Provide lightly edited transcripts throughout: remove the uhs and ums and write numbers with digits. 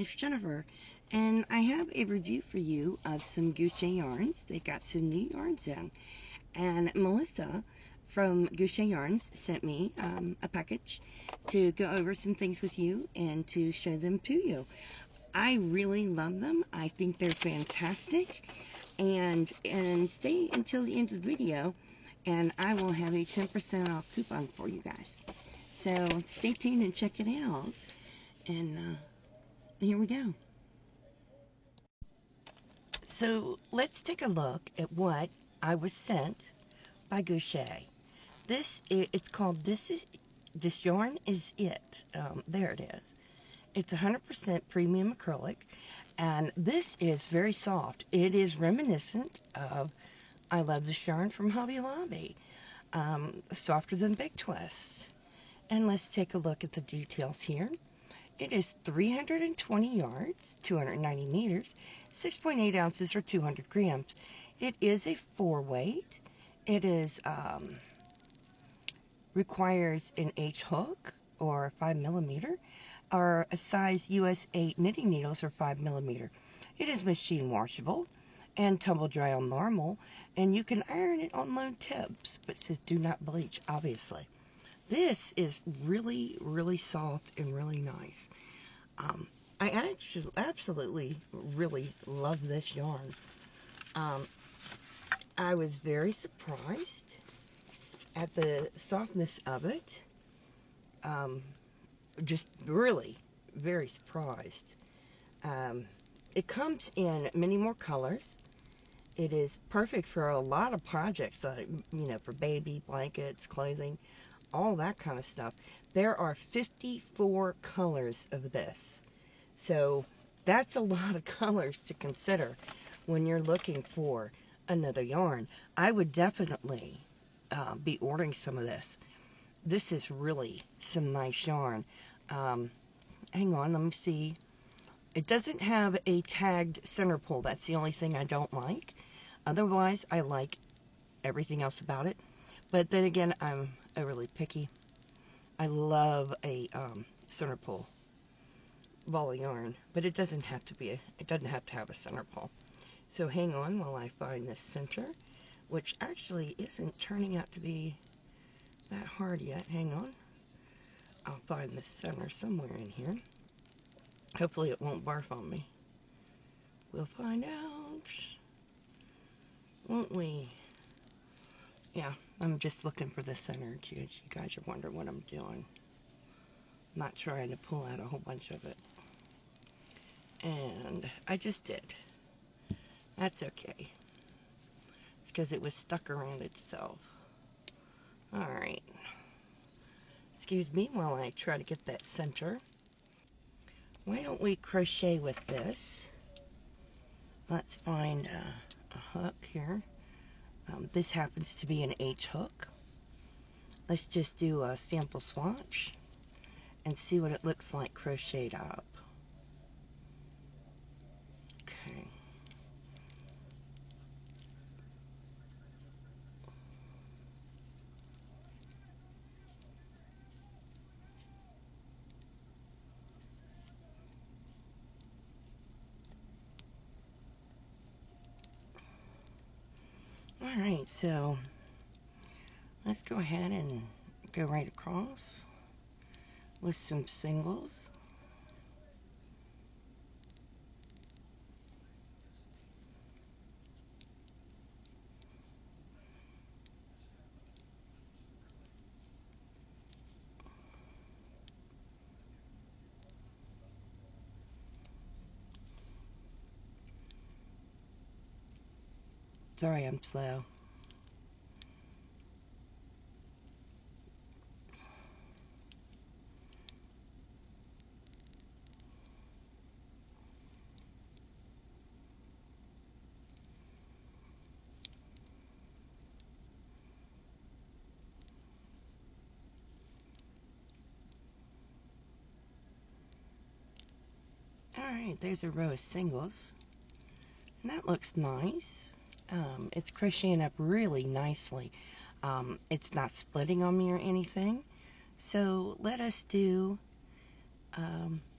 is Jennifer, and I have a review for you of some Guchet yarns. They got some new yarns in, and Melissa from Guchet Yarns sent me a package to go over some things with you and to show them to you. I really love them. I think they're fantastic, and stay until the end of the video, and I will have a 10% off coupon for you guys. So stay tuned and check it out. And here we go. So let's take a look at what I was sent by Guchet. It's called This Yarn Is It. There it is. It's 100% premium acrylic, and this is very soft. It is reminiscent of I Love This Yarn from Hobby Lobby. Softer than Big Twist. And let's take a look at the details here. It is 320 yards, 290 meters, 6.8 ounces or 200 grams. It is a 4-weight. It is requires an H hook or 5mm or a size US 8 knitting needles or 5mm. It is machine washable and tumble dry on normal, and you can iron it on low tips, but says do not bleach, obviously. This is really, really soft and really nice. I actually absolutely really love this yarn. I was very surprised at the softness of it. Just really very surprised. It comes in many more colors. It is perfect for a lot of projects, like, for baby, blankets, clothing, all that kind of stuff. There are 54 colors of this. So that's a lot of colors to consider when you're looking for another yarn. I would definitely be ordering some of this. This is really some nice yarn. Hang on, let me see. It doesn't have a tagged center pull. That's the only thing I don't like. Otherwise, I like everything else about it. But then again, I'm overly picky. I love a center pull ball of yarn, but it doesn't have to have a center pull. So hang on while I find this center, which actually isn't turning out to be that hard yet. Hang on. I'll find the center somewhere in here. Hopefully it won't barf on me. We'll find out, won't we? Yeah, I'm just looking for the center in case you guys are wondering what I'm doing. I'm not trying to pull out a whole bunch of it. And I just did. That's okay. It's because it was stuck around itself. Alright. Excuse me while I try to get that center. Why don't we crochet with this? Let's find a hook here. This happens to be an H hook. Let's just do a sample swatch and see what it looks like crocheted up. Okay. Alright, so let's go ahead and go right across with some singles. Sorry, I'm slow. Alright, there's a row of singles. And that looks nice. It's crocheting up really nicely. It's not splitting on me or anything. So let us do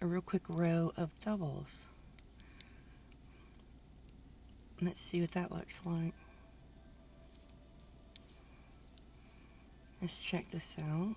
a real quick row of doubles. Let's see what that looks like. Let's check this out.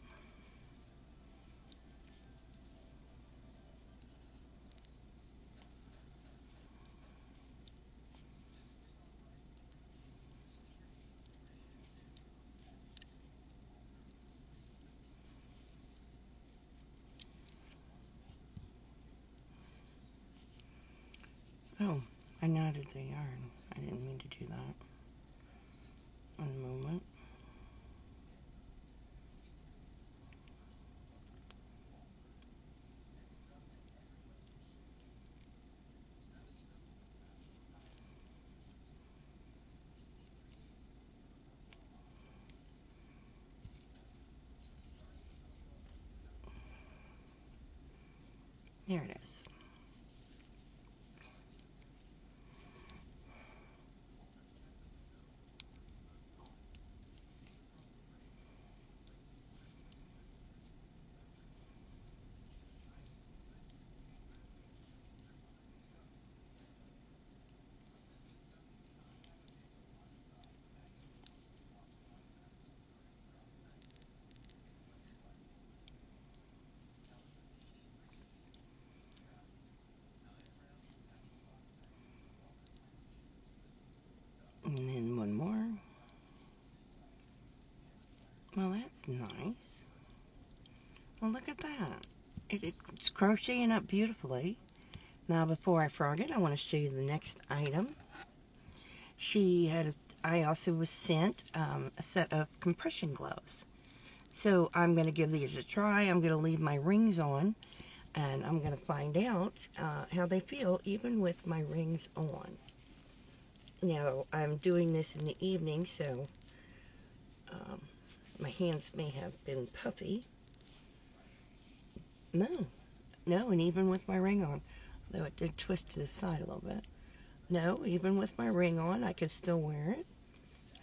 Oh, I knotted the yarn. I didn't mean to do that. One moment. There it is. And then one more. Well, that's nice. Well, look at that. It's crocheting up beautifully. Now, before I frog it, I want to show you the next item. I also was sent a set of compression gloves. So I'm going to give these a try. I'm going to leave my rings on, and I'm going to find out how they feel even with my rings on. Now, I'm doing this in the evening, so my hands may have been puffy. No, and even with my ring on, though it did twist to the side a little bit. No, even with my ring on, I could still wear it.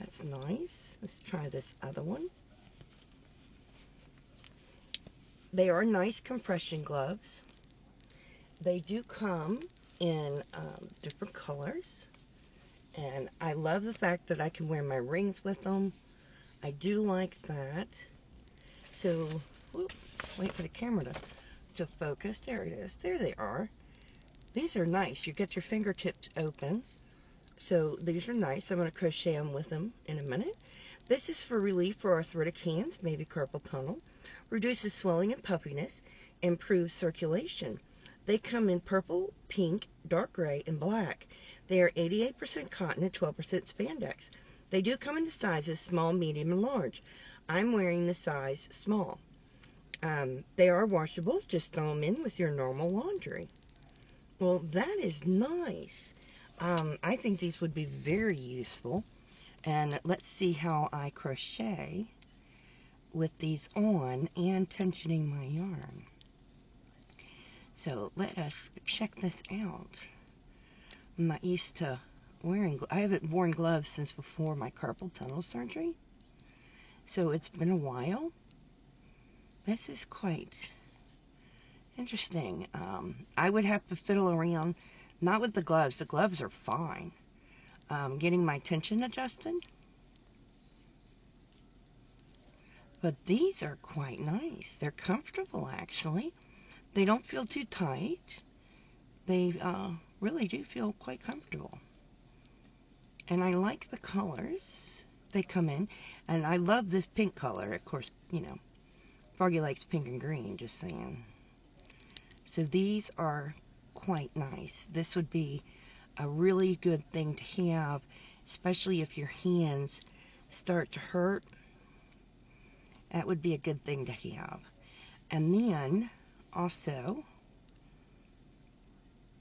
That's nice. Let's try this other one. They are nice compression gloves. They do come in different colors. And I love the fact that I can wear my rings with them. I do like that. So, whoop, wait for the camera to focus. There it is. There they are. These are nice. You get your fingertips open. So these are nice. I'm going to crochet them with them in a minute. This is for relief for arthritic hands, maybe carpal tunnel. Reduces swelling and puffiness. Improves circulation. They come in purple, pink, dark gray, and black. They are 88% cotton and 12% spandex. They do come in the sizes small, medium, and large. I'm wearing the size small. They are washable. Just throw them in with your normal laundry. Well, that is nice. I think these would be very useful. And let's see how I crochet with these on and tensioning my yarn. So let us check this out. I'm not used to wearing, I haven't worn gloves since before my carpal tunnel surgery. So it's been a while. This is quite interesting. I would have to fiddle around, not with the gloves. The gloves are fine. Getting my tension adjusted. But these are quite nice. They're comfortable, actually. They don't feel too tight. They really do feel quite comfortable. And I like the colors they come in. And I love this pink color. Of course, you know, Froggy likes pink and green, just saying. So these are quite nice. This would be a really good thing to have, especially if your hands start to hurt. That would be a good thing to have. And then also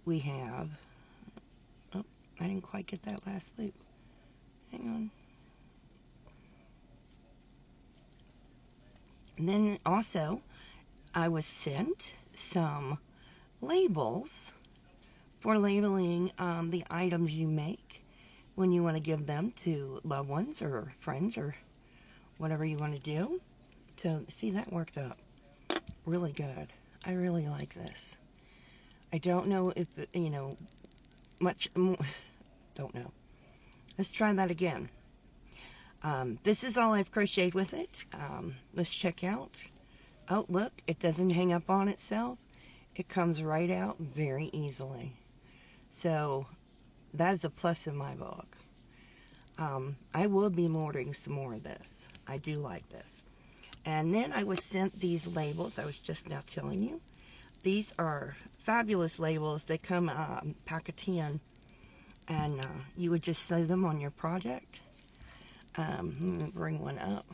we have, oh, I didn't quite get that last loop. Hang on. And then also I was sent some labels for labeling the items you make when you want to give them to loved ones or friends or whatever you want to do. So see, that worked out really good. I really like this. I don't know if, you know, much more. Don't know. Let's try that again. This is all I've crocheted with it. Let's check out. Oh, look, it doesn't hang up on itself. It comes right out very easily. So that is a plus in my book. I will be ordering some more of this. I do like this. And then I was sent these labels. I was just now telling you. These are fabulous labels. They come pack of 10, and you would just sew them on your project. Let me bring one up.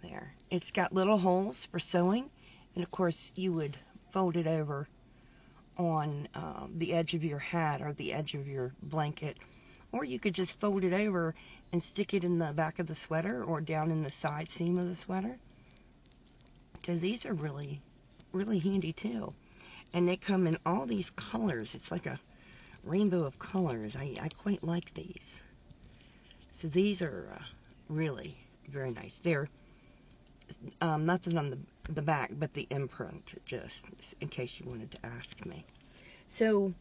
There. It's got little holes for sewing, and of course you would fold it over on the edge of your hat or the edge of your blanket, or you could just fold it over and stick it in the back of the sweater or down in the side seam of the sweater. So these are really, really handy too, and they come in all these colors. It's like a rainbow of colors. I quite like these. So these are really very nice. They're nothing on the back but the imprint, just in case you wanted to ask me. So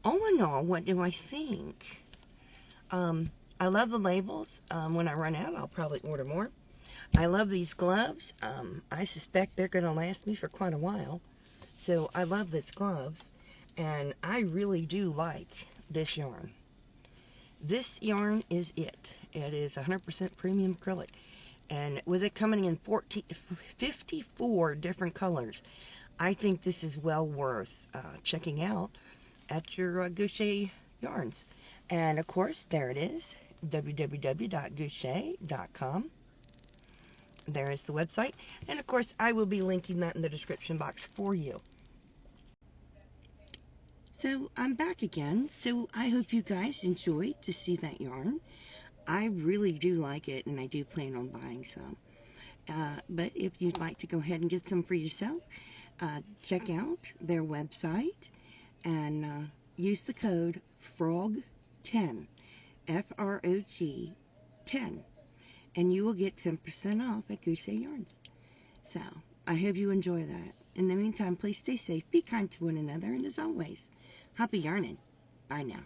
all in all, what do I think? I love the labels. When I run out, I'll probably order more. I love these gloves. I suspect they're going to last me for quite a while. So I love these gloves, and I really do like this yarn. This yarn is it. It is 100% premium acrylic, and with it coming in 54 different colors, I think this is well worth checking out at your Guchet yarns. And of course, there it is, www.guchet.com. There is the website, and of course I will be linking that in the description box for you. So I'm back again. So I hope you guys enjoyed to see that yarn. I really do like it, and I do plan on buying some. But if you'd like to go ahead and get some for yourself, check out their website and use the code FROG10, F-R-O-G 10, and you will get 10% off at Guchet Yarns. So I hope you enjoy that. In the meantime, please stay safe, be kind to one another, and as always, happy yarning. Bye now.